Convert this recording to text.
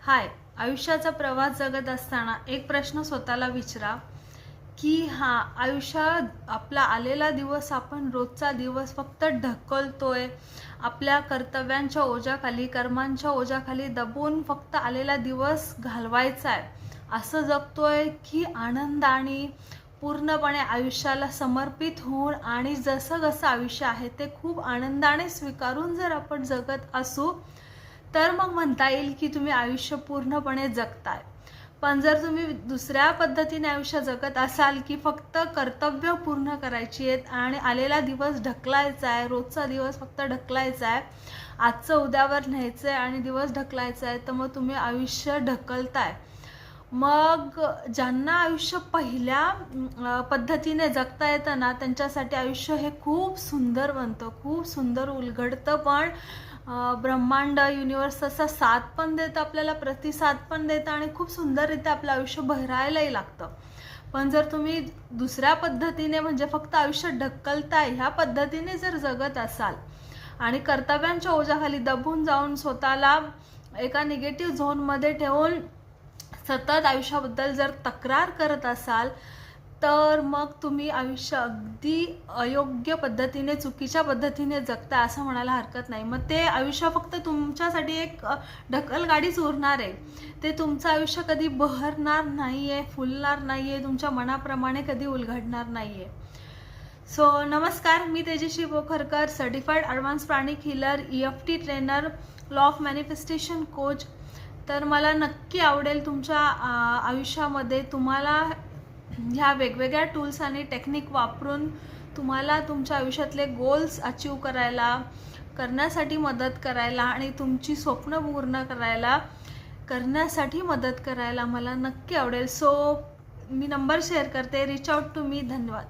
हाय, आयुष्याचा प्रवास जगत असताना एक प्रश्न स्वतःला विचारा की आयुष्यात आपला आलेला दिवस आपण रोजचा दिवस फक्त ढकलतोय. आपल्या कर्तव्यांच्या ओझ्याखाली, कर्मांच्या ओझ्याखाली दबून फक्त आलेला दिवस घालवायचा आहे असं जगतोय, की आनंदाने पूर्णपणे आयुष्याला समर्पित होऊन आणि जसं जसं आयुष्य आहे ते खूप आनंदाने स्वीकारून जर आपण जगत असू तर मग म्हणता येईल की तुम्ही आयुष्य पूर्णपणे जगताय. पण जर तुम्ही दुसऱ्या पद्धतीने आयुष्य जगत असाल की फक्त कर्तव्य पूर्ण करायची आहेत आणि आलेला दिवस ढकलायचा आहे, रोजचा दिवस फक्त ढकलायचा आहे, आजचं उद्यावर न्यायचं आहे आणि दिवस ढकलायचा आहे, तर मग तुम्ही आयुष्य ढकलताय. मग ज्यांना आयुष्य पहिल्या पद्धतीने जगता येतं ना, त्यांच्यासाठी आयुष्य हे खूप सुंदर बनतं, खूप सुंदर उलगडतं. पण ब्रह्मांड, युनिवर्स तसा साथ पण देतं, आपल्याला प्रतिसाद पण देतं आणि खूप सुंदररित्या आपलं आयुष्य बहरायलाही लागतं. पण जर तुम्ही दुसऱ्या पद्धतीने म्हणजे फक्त आयुष्य ढकलताय ह्या पद्धतीने जर जगत असाल आणि कर्तव्यांच्या ओझ्याखाली दबून जाऊन स्वतःला एका निगेटिव्ह झोनमध्ये ठेवून सतत आयुष्याबद्दल जर तक्रार करत असाल तर मग तुम्ही आयुष्य अगदी अयोग्य पद्धतीने, चुकीच्या पद्धतीने जगता असं म्हणायला हरकत नाही. मग ते आयुष्य फक्त तुमच्यासाठी एक ढकलगाडीच उरणार आहे. ते तुमचं आयुष्य कधी बहरणार नाही आहे, फुलणार नाही आहे, तुमच्या मनाप्रमाणे कधी उलगडणार नाही आहे. सो नमस्कार, मी Tejashree Pokharkar, certified advance pranic healer, EFT trainer, law of manifestation coach. तर मला नक्की आवडेल तुमच्या आयुष्यामध्ये तुम्हाला ह्या वेगवेगळ्या टूल्स आणि टेक्निक वापरून तुम्हाला तुमच्या आयुष्यातले गोल्स अचीव करण्यासाठी मदत करायला आणि तुमची स्वप्न पूर्ण करण्यासाठी मदत करायला मला नक्की आवडेल. सो मी नंबर शेअर करते, रीच आउट टू मी. धन्यवाद.